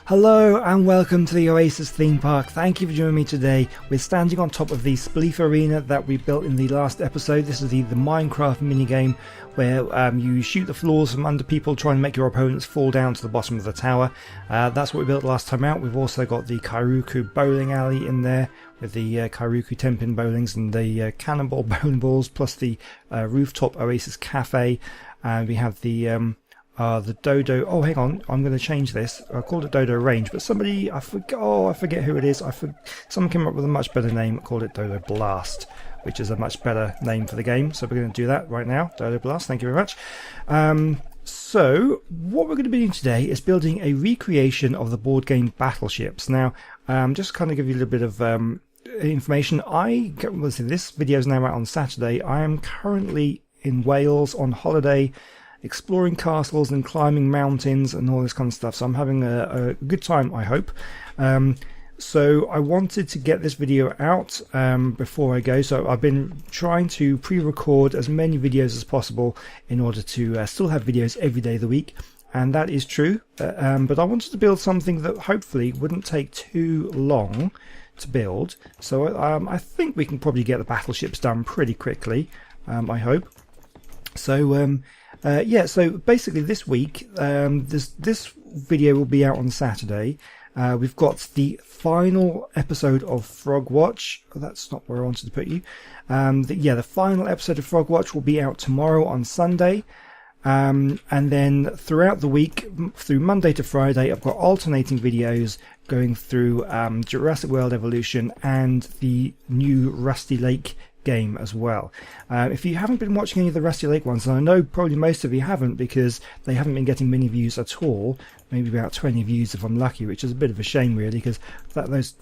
Hello and welcome to the Oasis theme park. Thank you for joining me today. We're standing on top of the Spleef arena that we built in the last episode. This is the Minecraft minigame where you shoot the floors from under people, trying to make your opponents fall down to the bottom of the tower. That's what we built last time out. We've also got the Kairuku bowling alley in there with the Kairuku 10-pin bowlings and the cannonball bowling balls, plus the rooftop Oasis cafe. And we have the Dodo. Oh, hang on, I'm going to change this. I called it Dodo Range, but somebody, I forget who it is. Someone came up with a much better name, called it Dodo Blast, which is a much better name for the game. So we're going to do that right now. Dodo Blast, thank you very much. So what we're going to be doing today is building a recreation of the board game Battleships. Now, just kind of give you a little bit of information. This video is now out on Saturday. I am currently in Wales on holiday, exploring castles and climbing mountains and all this kind of stuff. So I'm having a good time, I hope. So I wanted to get this video out before I go. So I've been trying to pre-record as many videos as possible in order to still have videos every day of the week. And that is true. But I wanted to build something that hopefully wouldn't take too long to build. So I think we can probably get the battleships done pretty quickly, I hope. So yeah, so basically this week, this video will be out on Saturday. We've got the final episode of Frog Watch. Oh, that's not where I wanted to put you. The final episode of Frog Watch will be out tomorrow on Sunday. And then throughout the week, through Monday to Friday, I've got alternating videos going through Jurassic World Evolution and the new Rusty Lake game as well. If you haven't been watching any of the Rusty Lake ones, and I know probably most of you haven't because they haven't been getting many views at all, maybe about 20 views if I'm lucky, which is a bit of a shame really, because those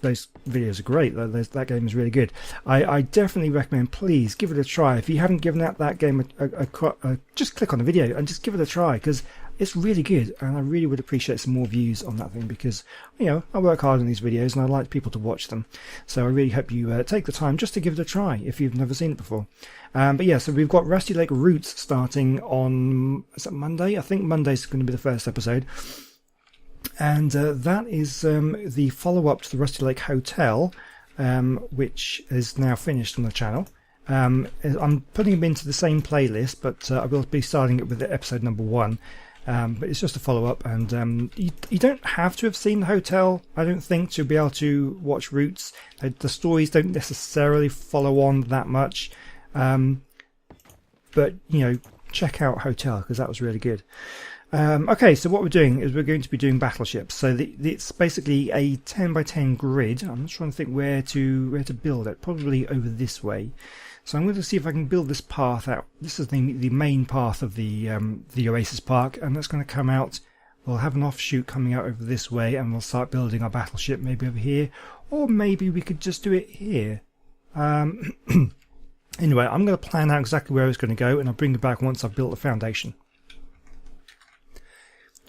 videos are great. That game is really good. I definitely recommend, please give it a try. If you haven't given that game just click on the video and just give it a try, because it's really good, and I really would appreciate some more views on that thing, because I work hard on these videos and I like people to watch them. So I really hope you take the time just to give it a try if you've never seen it before. But yeah, so we've got Rusty Lake Roots starting on, is that Monday? I think Monday's going to be the first episode. And that is the follow-up to the Rusty Lake Hotel, which is now finished on the channel. I'm putting them into the same playlist, but I will be starting it with episode number 1. But it's just a follow-up, and you don't have to have seen the hotel, I don't think, to be able to watch Roots. The stories don't necessarily follow on that much, but check out Hotel, because that was really good. Okay, so what we're doing is we're going to be doing battleships. So it's basically a 10 by 10 grid. I'm just trying to think where to build it. Probably over this way. So I'm going to see if I can build this path out. This is the main path of the Oasis Park, and that's going to come out. We'll have an offshoot coming out over this way, and we'll start building our battleship maybe over here, or maybe we could just do it here. Anyway, I'm going to plan out exactly where it's going to go, and I'll bring it back once I've built the foundation.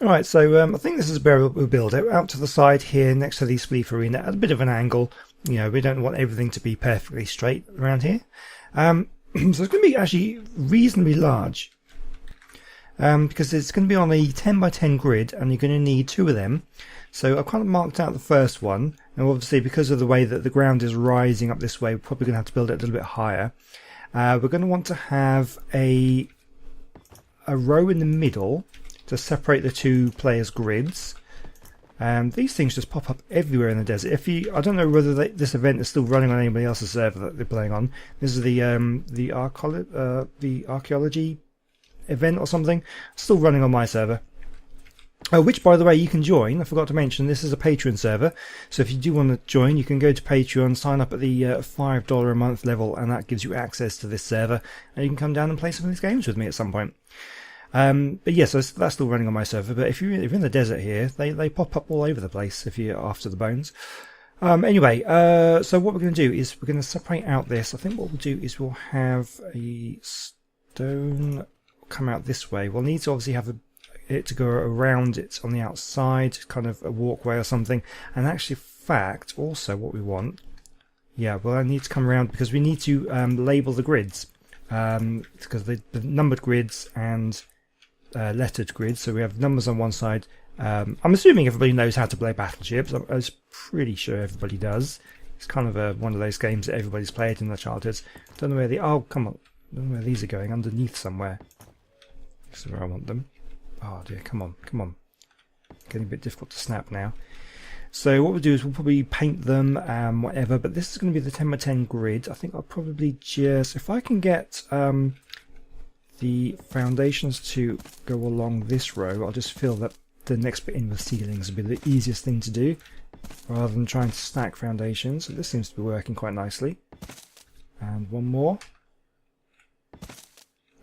Alright, so I think this is where we'll build it, out to the side here next to the Spleef arena at a bit of an angle. We don't want everything to be perfectly straight around here. So it's going to be actually reasonably large, because it's going to be on a 10 by 10 grid, and you're going to need 2 of them. So I've kind of marked out the first one, and obviously because of the way that the ground is rising up this way, we're probably going to have to build it a little bit higher. We're going to want to have a row in the middle to separate the 2 players' grids. These things just pop up everywhere in the desert. I don't know whether this event is still running on anybody else's server that they're playing on. This is the archaeology event or something, still running on my server. Which, by the way, you can join. I forgot to mention, this is a Patreon server. So if you do want to join, you can go to Patreon, sign up at the $5 a month level, and that gives you access to this server. And you can come down and play some of these games with me at some point. But yes, that's still running on my server. But if you're in the desert here, they pop up all over the place if you're after the bones. Anyway, so what we're going to do is we're going to separate out this. I think what we'll do is we'll have a stone come out this way. We'll need to obviously have it to go around it on the outside, kind of a walkway or something. And actually, fact, also what we want, well, I need to come around because we need to label the grids, because the numbered grids and lettered grids. So we have numbers on one side I'm assuming everybody knows how to play Battleships. I was pretty sure everybody does. It's kind of one of those games that everybody's played in their childhoods. Don't know where the... Oh, come on. Don't know where these are going. Underneath somewhere. This is where I want them. Oh dear, come on, come on. Getting a bit difficult to snap now. So what we'll do is we'll probably paint them, whatever, but this is going to be the 10 by 10 grid. I think I'll probably just... If I can get the foundations to go along this row, I'll just fill that the next bit in with ceilings. Will be the easiest thing to do, rather than trying to stack foundations. So this seems to be working quite nicely. And one more.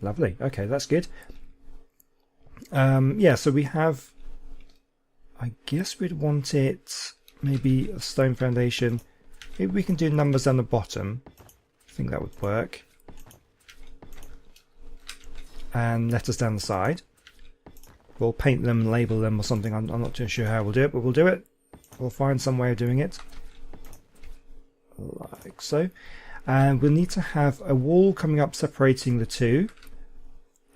Lovely. Okay, that's good. Yeah, so we have... I guess we'd want it maybe a stone foundation. Maybe we can do numbers down the bottom. I think that would work. And letters down the side. We'll paint them, label them or something. I'm not too sure how we'll do it, but we'll do it. We'll find some way of doing it. Like so. And we'll need to have a wall coming up separating the two.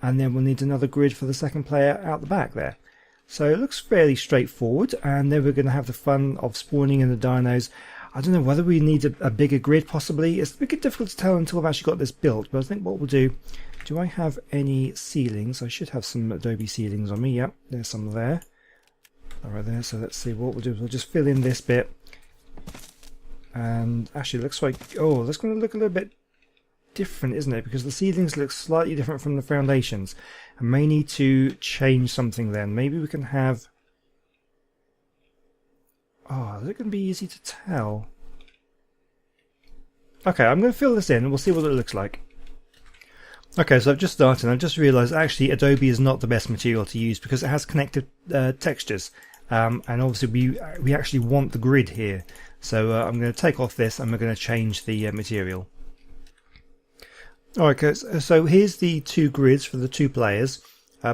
And then we'll need another grid for the second player out the back there. So it looks fairly straightforward, and then we're going to have the fun of spawning in the dinos. I don't know whether we need a bigger grid possibly. It's a bit difficult to tell until I've actually got this built, but I think what we'll do I have any ceilings? I should have some adobe ceilings on me. Yep, there's some there. Alright there, so let's see what we'll do. We'll just fill in this bit. And actually it looks like, oh, that's going to look a little bit different, isn't it? Because the ceilings look slightly different from the foundations. I may need to change something then. Maybe we can have... Oh, is it going to be easy to tell? Okay, I'm going to fill this in and we'll see what it looks like. Okay, so I've just started and I've just realised actually Adobe is not the best material to use because it has connected textures. And obviously we actually want the grid here. So I'm going to take off this and we're going to change the material. Alright, so here's the two grids for the two players,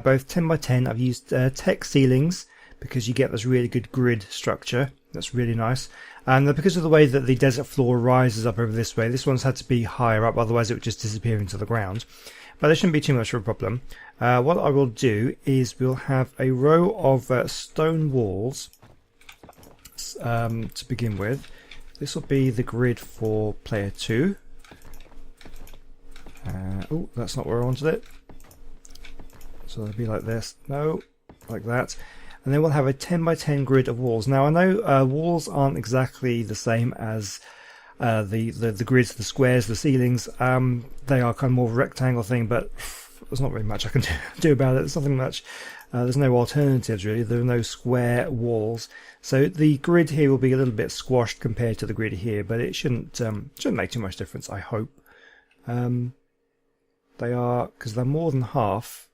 both 10 by 10. I've used tech ceilings because you get this really good grid structure. That's really nice. And because of the way that the desert floor rises up over this way, this one's had to be higher up, otherwise it would just disappear into the ground. But there shouldn't be too much of a problem. What I will do is we'll have a row of stone walls to begin with. This will be the grid for player 2. Oh, that's not where I wanted it. So it'll be like this. No, like that. And then we'll have a 10 by 10 grid of walls. Now I know walls aren't exactly the same as the grids, the squares, the ceilings. They are kind of more of a rectangle thing, but there's not really much I can do about it. There's nothing much. There's no alternatives really. There are no square walls. So the grid here will be a little bit squashed compared to the grid here, but it shouldn't make too much difference, I hope. They are, because they're more than half,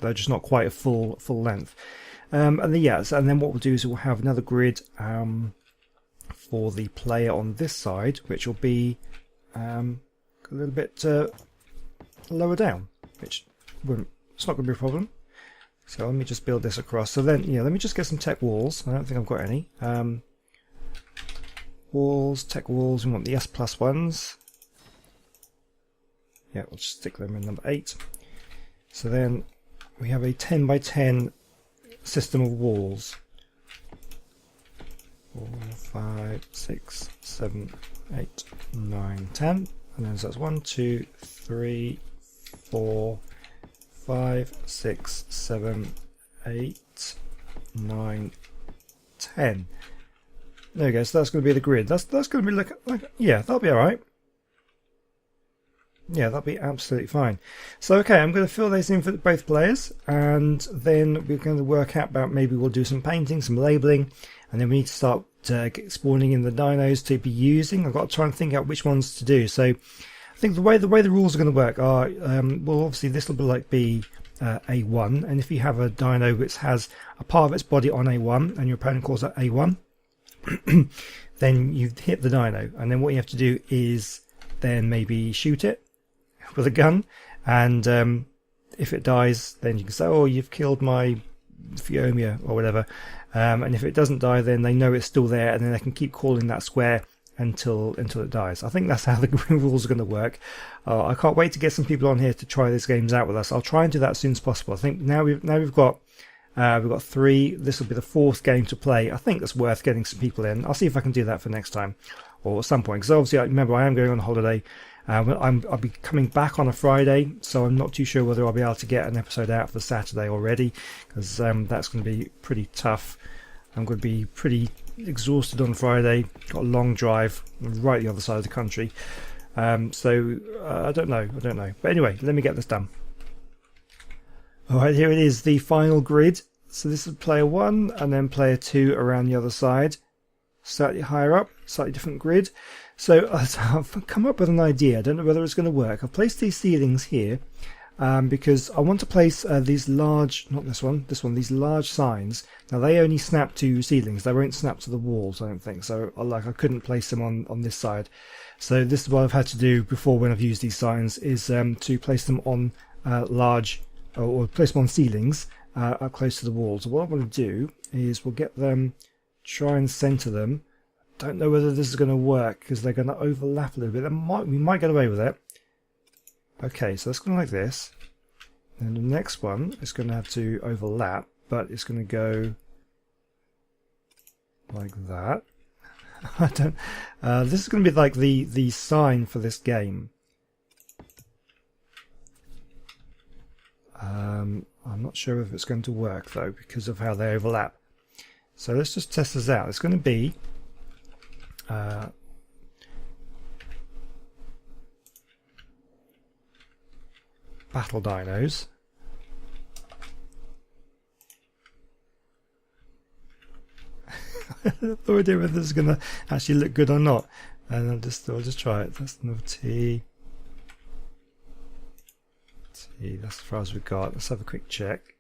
they're just not quite a full length. And then what we'll do is we'll have another grid for the player on this side, which will be a little bit lower down, which it's not going to be a problem. So let me just build this across. So then, let me just get some tech walls. I don't think I've got any. Walls, tech walls, we want the S+ ones. Yeah, we'll just stick them in number 8. So then we have a 10 by 10 system of walls. 4, 5, 6, 7, 8, 9, 10. And then so that's 1, 2, 3, 4, 5, 6, 7, 8, 9, 10. There we go, so that's going to be the grid. That's going to be like yeah, that'll be alright. Yeah, that'll be absolutely fine. So okay, I'm going to fill these in for both players, and then we're going to work out about maybe we'll do some painting, some labelling, and then we need to start spawning in the dinos to be using. I've got to try and think out which ones to do. So I think the way the rules are going to work are, well, obviously this will be A1, and if you have a dino which has a part of its body on A1, and your opponent calls that A1, then you've hit the dino, and then what you have to do is then maybe shoot it with a gun, and if it dies, then you can say, oh, you've killed my Fiomia or whatever, and if it doesn't die, then they know it's still there, and then they can keep calling that square until it dies. I think that's how the rules are going to work. I can't wait to get some people on here to try these games out with us. I'll try and do that as soon as possible. I think now we've got We've got 3. This will be the 4th game to play. I think that's worth getting some people in. I'll see if I can do that for next time or at some point. Because obviously, remember, I am going on holiday. I'll be coming back on a Friday, so I'm not too sure whether I'll be able to get an episode out for Saturday already, because that's going to be pretty tough. I'm going to be pretty exhausted on Friday. Got a long drive right the other side of the country. So I don't know. But anyway, let me get this done. Alright, here it is, the final grid. So this is player 1 and then player 2 around the other side. Slightly higher up, slightly different grid. So I've come up with an idea. I don't know whether it's going to work. I've placed these ceilings here because I want to place these large, not this one, these large signs. Now they only snap to ceilings. They won't snap to the walls, I don't think. So I couldn't place them on this side. So this is what I've had to do before when I've used these signs, is to place them on large, or place them on ceilings up close to the walls. So what I want to do is we'll get them, try and center them. Don't know whether this is going to work because they're going to overlap a little bit. We might get away with it. Okay, so that's going like this. And the next one is going to have to overlap, but it's going to go like that. I don't. This is going to be like the sign for this game. I'm not sure if it's going to work though because of how they overlap. So let's just test this out. It's going to be Battle Dinos. I have no idea whether this is going to actually look good or not. And I'll just try it. That's another T. That's as far as we've got. Let's have a quick check.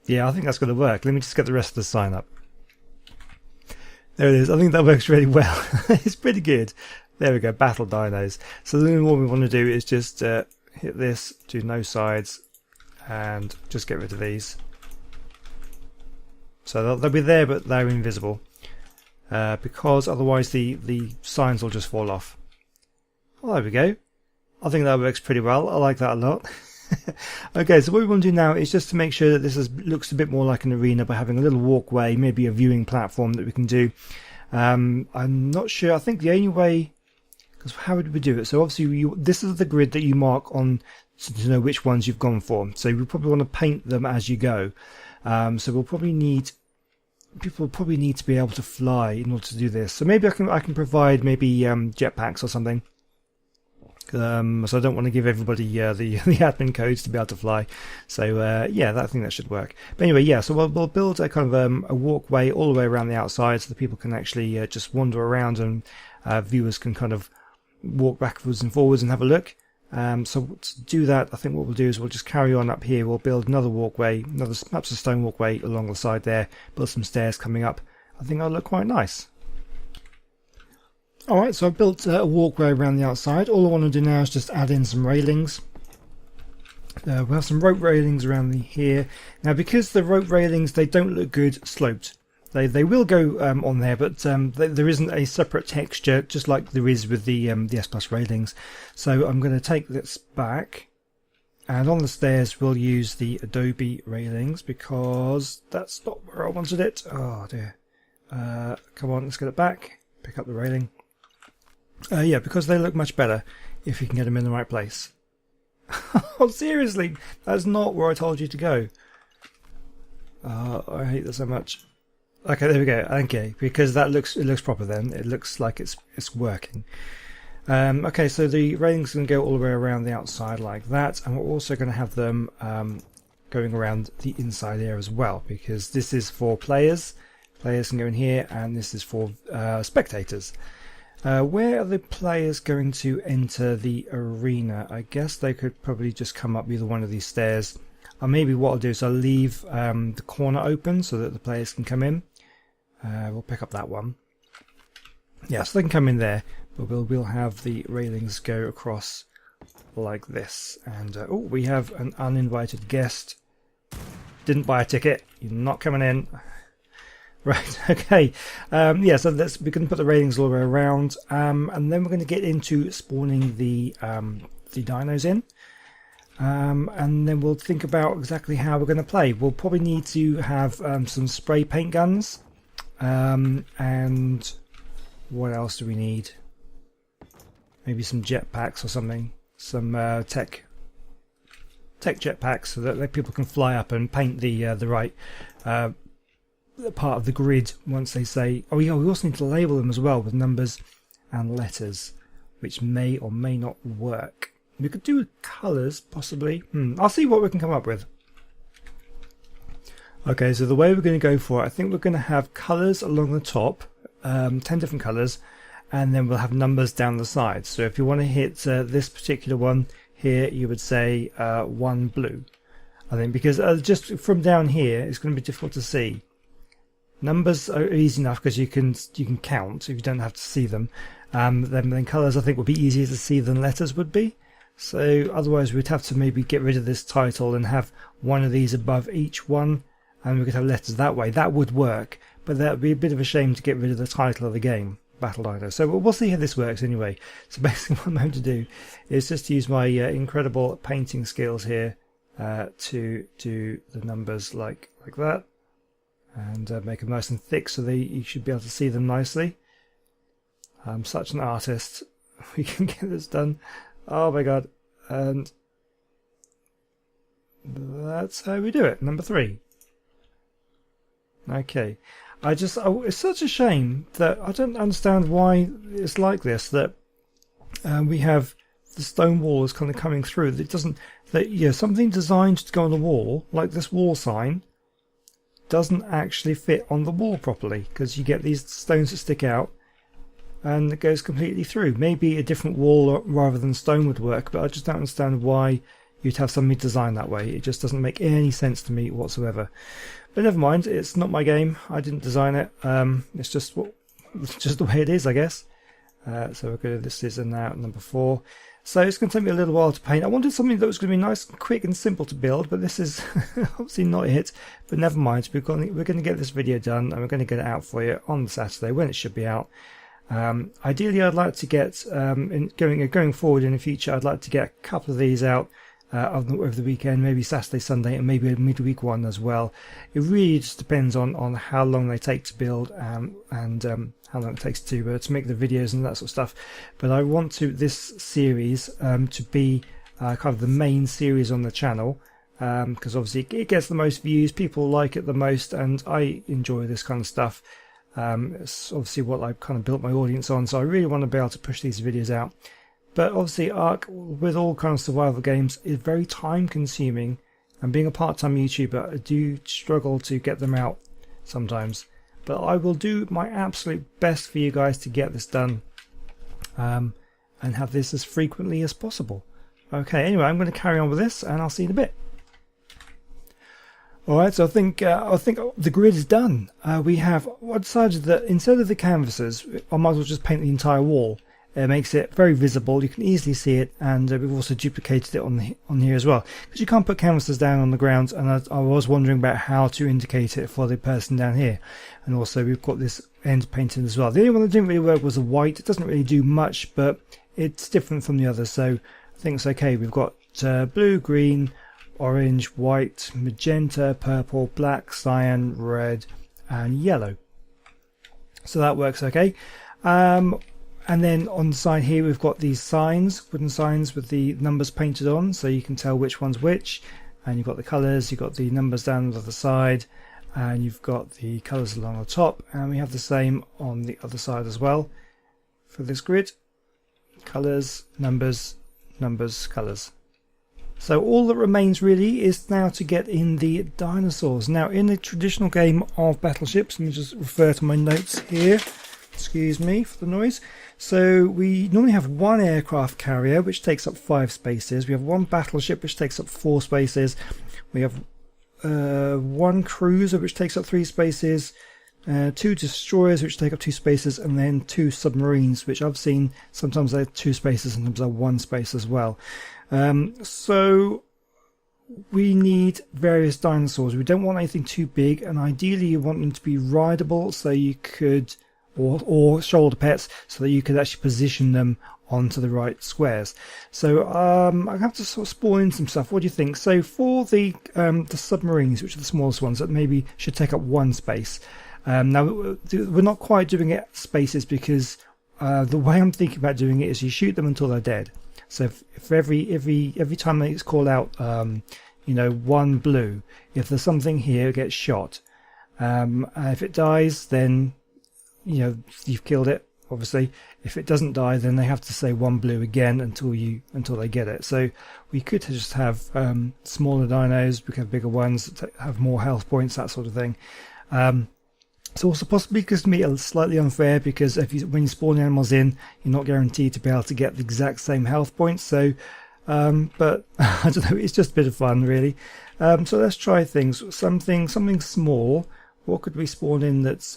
Yeah, I think that's going to work. Let me just get the rest of the sign up. There it is. I think that works really well. It's pretty good. There we go. Battle Dinos. So then what we want to do is just hit this, do no sides, and just get rid of these. So they'll be there, but they're invisible. Because otherwise the signs will just fall off. Well, there we go. I think that works pretty well. I like that a lot. Okay, so what we want to do now is just to make sure that this looks a bit more like an arena by having a little walkway, maybe a viewing platform that we can do. I'm not sure. I think the only way, because how would we do it? So obviously this is the grid that you mark on to know which ones you've gone for. So you probably want to paint them as you go. So we'll probably need, people will probably need to be able to fly in order to do this. So maybe I can provide maybe jetpacks or something. So I don't want to give everybody the admin codes to be able to fly. So yeah, I think that should work. But anyway, yeah, so we'll build a kind of a walkway all the way around the outside so that people can actually just wander around, and viewers can kind of walk backwards and forwards and have a look. So to do that, I think what we'll do is we'll just carry on up here. We'll build another walkway, perhaps a stone walkway along the side there, build some stairs coming up. I think that'll look quite nice. Alright, so I've built a walkway around the outside. All I want to do now is just add in some railings. We'll have some rope railings around here. Now, because the rope railings, they don't look good sloped. They will go on there, but there isn't a separate texture, just like there is with the S Plus railings. So I'm going to take this back, and on the stairs we'll use the Adobe railings, because that's not where I wanted it. Oh dear. Come on, let's get it back. Pick up the railing. Yeah, because they look much better if you can get them in the right place. Oh, seriously, that's not where I told you to go. I hate that so much. Okay, there we go. Okay, because it looks proper then. It looks like it's working. Okay, so the railings can go all the way around the outside like that, and we're also going to have them going around the inside here as well, because this is for players. Players can go in here, and this is for spectators. Where are the players going to enter the arena? I guess they could probably just come up either one of these stairs. Or maybe what I'll do is I'll leave the corner open so that the players can come in. We'll pick up that one. Yeah, so they can come in there, but we'll have the railings go across like this. And oh, we have an uninvited guest. Didn't buy a ticket. You're not coming in. Right, okay. Yeah, so we can put the railings all the way around, and then we're going to get into spawning the dinos in. and then we'll think about exactly how we're going to play. We'll probably need to have some spray paint guns, and what else do we need? Maybe some jetpacks or something, some tech jetpacks, so that people can fly up and paint the right part of the grid once they say. Oh yeah, we also need to label them as well with numbers and letters, which may or may not work. We could do colours, possibly. I'll see what we can come up with. Okay, so the way we're going to go for it, I think we're going to have colours along the top, 10 different colours, and then we'll have numbers down the side. So if you want to hit this particular one here, you would say 1 blue. I think because just from down here, it's going to be difficult to see. Numbers are easy enough because you can count if you don't have to see them. Then colours I think would be easier to see than letters would be. So otherwise we'd have to maybe get rid of this title and have one of these above each one, and we could have letters that way. That would work, but that would be a bit of a shame to get rid of the title of the game, Battle Dinos. So we'll see how this works anyway. So basically what I'm going to do is just use my incredible painting skills here to do the numbers like that, and make them nice and thick so you should be able to see them nicely. I'm such an artist. We can get this done. Oh my god. And that's how we do it. Number 3. Okay. It's such a shame that I don't understand why it's like this, that we have the stone wall is kind of coming through. That doesn't, something designed to go on the wall, like this wall sign, doesn't actually fit on the wall properly, because you get these stones that stick out and it goes completely through. Maybe a different wall rather than stone would work, but I just don't understand why you'd have something designed that way. It just doesn't make any sense to me whatsoever. But never mind, it's not my game. I didn't design it. It's just the way it is, I guess. So we're going to, this is now number 4. So it's going to take me a little while to paint. I wanted something that was going to be nice and quick and simple to build, but this is obviously not it. But never mind, we're going to get this video done, and we're going to get it out for you on Saturday when it should be out. Ideally, I'd like to get going forward in the future. I'd like to get a couple of these out over the weekend, maybe Saturday, Sunday, and maybe a midweek one as well. It really just depends on how long they take to build and how long it takes to make the videos and that sort of stuff. But I want this series to be kind of the main series on the channel, because obviously it gets the most views, people like it the most, and I enjoy this kind of stuff. It's obviously what I've kind of built my audience on, so I really want to be able to push these videos out. But obviously Ark, with all kinds of survival games, is very time consuming, and being a part-time YouTuber, I do struggle to get them out sometimes. But I will do my absolute best for you guys to get this done, and have this as frequently as possible. Okay, anyway, I'm going to carry on with this, and I'll see you in a bit. Alright, so I think the grid is done. I decided that instead of the canvases, I might as well just paint the entire wall. It makes it very visible, you can easily see it, and we've also duplicated it on here as well. Because you can't put canvases down on the ground, and I was wondering about how to indicate it for the person down here. And also we've got this end painted as well. The only one that didn't really work was the white. It doesn't really do much, but it's different from the others, so I think it's okay. We've got blue, green, orange, white, magenta, purple, black, cyan, red, and yellow. So that works okay. And then on the side here we've got these signs, wooden signs with the numbers painted on, so you can tell which one's which. And you've got the colours, you've got the numbers down the other side, and you've got the colours along the top. And we have the same on the other side as well for this grid. Colours, numbers, numbers, colours. So all that remains really is now to get in the dinosaurs. Now in the traditional game of Battleships, let me just refer to my notes here. Excuse me for the noise. So we normally have one aircraft carrier which takes up 5 spaces. We have one battleship which takes up 4 spaces. We have one cruiser which takes up 3 spaces. 2 destroyers which take up 2 spaces, and then 2 submarines which I've seen sometimes they're 2 spaces, sometimes they're 1 space as well. So we need various dinosaurs. We don't want anything too big, and ideally you want them to be rideable, so you could, or shoulder pets, so that you could actually position them onto the right squares. So I have to sort of spawn in some stuff. What do you think? So for the submarines, which are the smallest ones, that maybe should take up one space. Now we're not quite doing it spaces because the way I'm thinking about doing it is you shoot them until they're dead. So if every time it's called out, you know, one blue, if there's something here, it gets shot. If it dies, then you know you've killed it. Obviously, if it doesn't die, then they have to say one blue again until they get it. So we could just have smaller dinos, we could have bigger ones that have more health points, that sort of thing. It's also possibly going to be slightly unfair because when you spawn animals in, you're not guaranteed to be able to get the exact same health points. So, but I don't know, it's just a bit of fun, really. So let's try things. Something small. What could we spawn in that's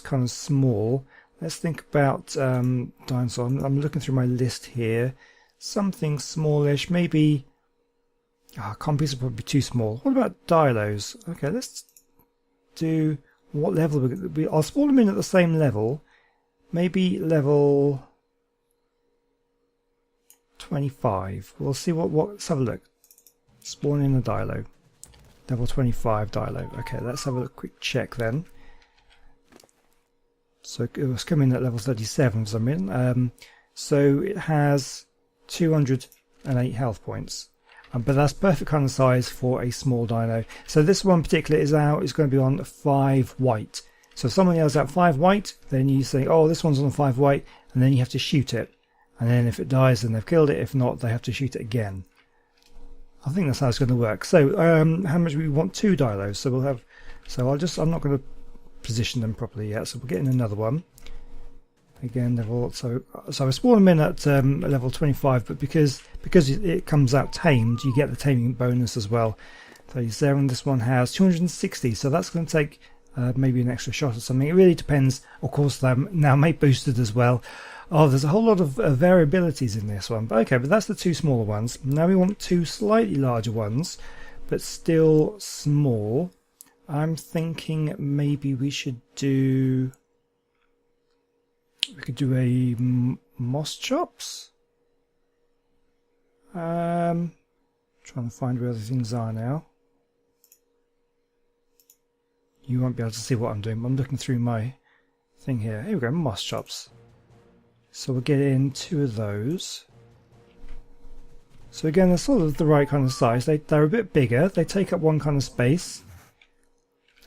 kind of small? Let's think about dinosaur. I'm looking through my list here. Something smallish, maybe. Compies are probably too small. What about dilos? Okay, let's do. What level? I'll spawn them in at the same level. Maybe level 25. We'll see what. Let's have a look. Spawn in a dilo. Level 25 dilo. Okay, let's have a quick check then. So it was coming at level 37 for some reason. So it has 208 health points. But that's perfect kind of size for a small dino. So this one in particular is going to be on 5 white. So if someone yells out 5 white, then you say, oh, this one's on 5 white, and then you have to shoot it. And then if it dies, then they've killed it. If not, they have to shoot it again. I think that's how it's going to work. So how much we want? 2 dinos. So we'll have. So I'm not going to position them properly yet. So we'll get in another one. Again, so I spawn them in at level 25, but because it comes out tamed, you get the taming bonus as well. 37. This one has 260, so that's going to take maybe an extra shot or something. It really depends. Of course, they're now mate boosted as well. Oh, there's a whole lot of variabilities in this one. But okay, but that's the 2 smaller ones. Now we want 2 slightly larger ones, but still small. I'm thinking maybe we should do. We could do a moss chops. Trying to find where the things are now. You won't be able to see what I'm doing. I'm looking through my thing here. Here we go, moss chops. So we'll get in 2 of those. So again, they're sort of the right kind of size. They're a bit bigger. They take up one kind of space.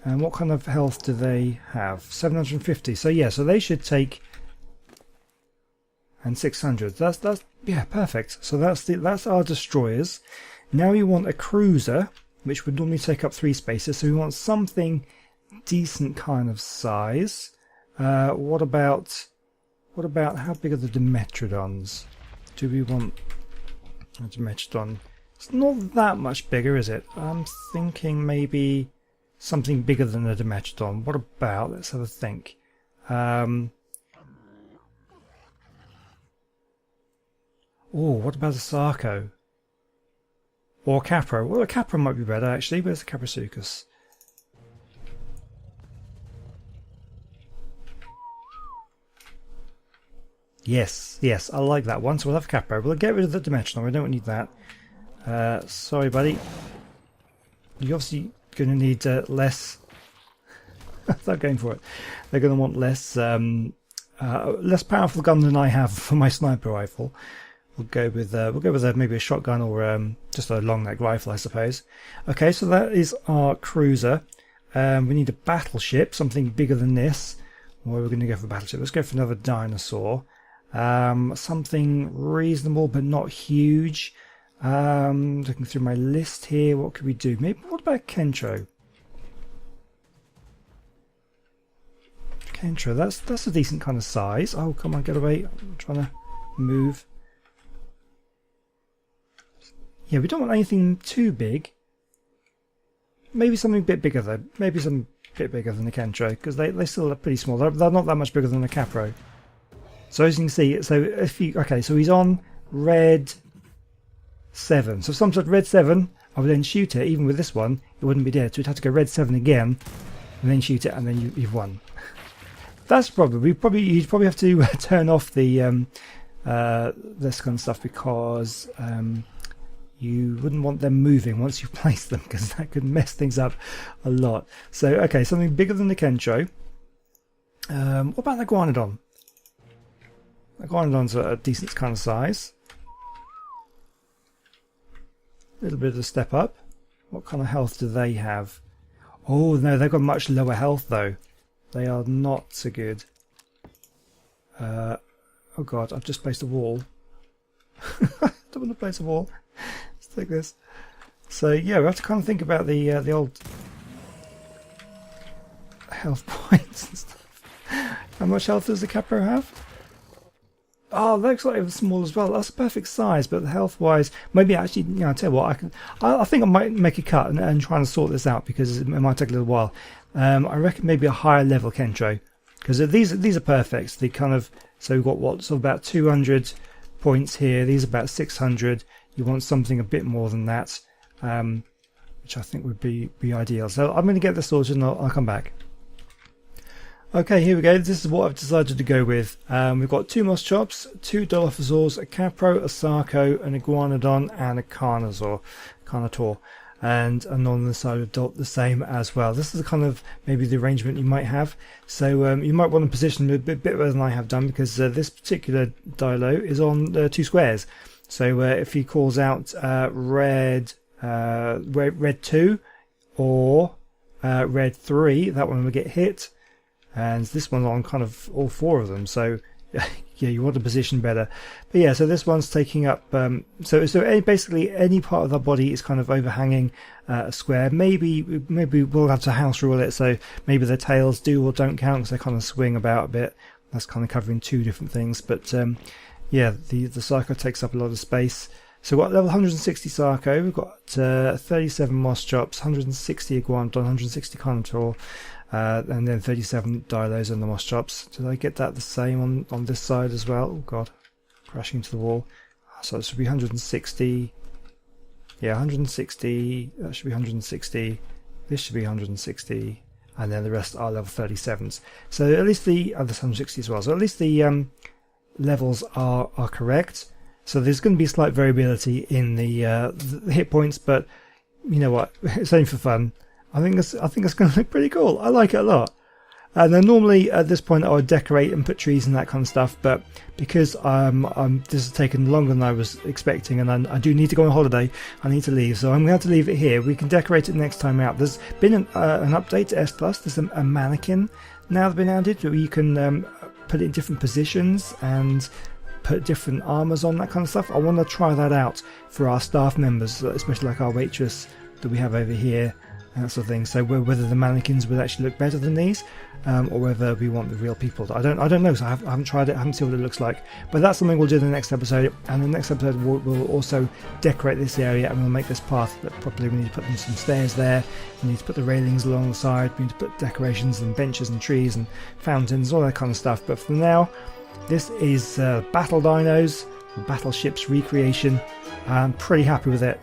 And what kind of health do they have? 750. So yeah, so they should take. And 600. That's yeah, perfect. So that's our destroyers. Now we want a cruiser, which would normally take up 3 spaces. So we want something decent kind of size. What about how big are the Dimetrodons? Do we want a Dimetrodon? It's not that much bigger, is it? I'm thinking maybe something bigger than a Dimetrodon. What about? Let's have a think. Oh, what about a Sarco? Or a Capro? Well, a Capro might be better, actually. Where's the Caprosuchus? Yes, I like that one. So we'll have Capro. We'll get rid of the Dimensional. We don't need that. Sorry, buddy. You're obviously going to need less. They're going for it. They're going to want less powerful gun than I have for my sniper rifle. We'll go with maybe a shotgun or just a long neck rifle, I suppose. Okay, so that is our cruiser. We need a battleship, something bigger than this. Or we're going to go for a battleship. Let's go for another dinosaur. Something reasonable but not huge. Looking through my list here, what could we do? Maybe what about Kentro? Kentro, that's a decent kind of size. Oh, come on, get away! I'm trying to move. Yeah, we don't want anything too big. Maybe something a bit bigger though. Maybe some bit bigger than the Kentro, because they still are pretty small. They're not that much bigger than the Capro. So as you can see, so he's on red 7. So if someone said red 7, I would then shoot it. Even with this one, it wouldn't be dead. So we'd have to go red 7 again, and then shoot it, and then you've won. That's probably you'd probably have to turn off the this kind of stuff, because you wouldn't want them moving once you've placed them, because that could mess things up a lot. So okay, something bigger than the Kencho. What about the Iguanodon? The Iguanodon's a decent kind of size. A little bit of a step up. What kind of health do they have? Oh no, they've got much lower health though. They are not so good. Oh god, I've just placed a wall. I don't want to place a wall. Let's take this. So yeah, we have to kind of think about the old health points and stuff. How much health does the Capro have? Oh, that looks like it was small as well. That's a perfect size, but health-wise, maybe actually, you know, I'll tell you what, I think I might make a cut and try and sort this out, because it might take a little while. I reckon maybe a higher level Kentro, because these are perfect. They kind of, so we've got what, so about 200 points here. These are about 600. You want something a bit more than that, which I think would be ideal. So I'm going to get this sorted and I'll come back. Okay, here we go. This is what I've decided to go with. We've got 2 Moschops, 2 Dilophosaurs, a Capro, a Sarco, an Iguanodon, and a Carnosaur, and on the side of Dot the same as well. This is the kind of maybe the arrangement you might have. So you might want to position a bit better than I have done, because this particular Dilo is on 2 squares. So if he calls out red 2 or red 3, that one will get hit. And this one's on kind of all 4 of them, so yeah, you want to position better. But yeah, so this one's taking up, basically any part of the body is kind of overhanging a square. Maybe we'll have to house rule it, so maybe the tails do or don't count, because they kind of swing about a bit. That's kind of covering 2 different things. But yeah, the Sarco takes up a lot of space. So we've got level 160 Sarco, we've got 37 Moschops, 160 Iguanodon, 160 Carnosaur, and then 37 Dilos and the Moschops. Did I get that the same on this side as well? Oh god, crashing into the wall. So it should be 160. Yeah, 160. That should be 160. This should be 160, and then the rest are level 37s. So at least the other 160 as well. So at least the levels are correct. So there's going to be slight variability in the hit points, but you know what? It's only for fun. I think it's going to look pretty cool. I like it a lot. And then normally at this point I would decorate and put trees and that kind of stuff, but because this has taken longer than I was expecting, and I do need to go on holiday, I need to leave, so I'm going to have to leave it here. We can decorate it next time out. There's been an update to S+. There's a mannequin now that's been added where you can put it in different positions and put different armors on, that kind of stuff. I want to try that out for our staff members, especially like our waitress that we have over here, and that sort of thing. So whether the mannequins would actually look better than these, or whether we want the real people. I don't know. So I haven't tried it. I haven't seen what it looks like. But that's something we'll do in the next episode. And the next episode we'll also decorate this area, and we'll make this path look properly. We need to put some stairs there. We need to put the railings along the side. We need to put decorations and benches and trees and fountains, all that kind of stuff. But for now, this is Battle Dinos, Battleships recreation. I'm pretty happy with it.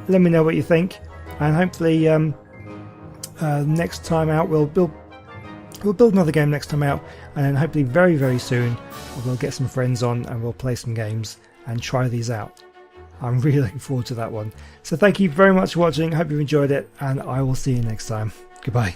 Let me know what you think, and hopefully next time out we'll build another game next time out, and then hopefully very, very soon we'll get some friends on and we'll play some games and try these out. I'm really looking forward to that one. So thank you very much for watching. Hope you enjoyed it, and I will see you next time. Goodbye.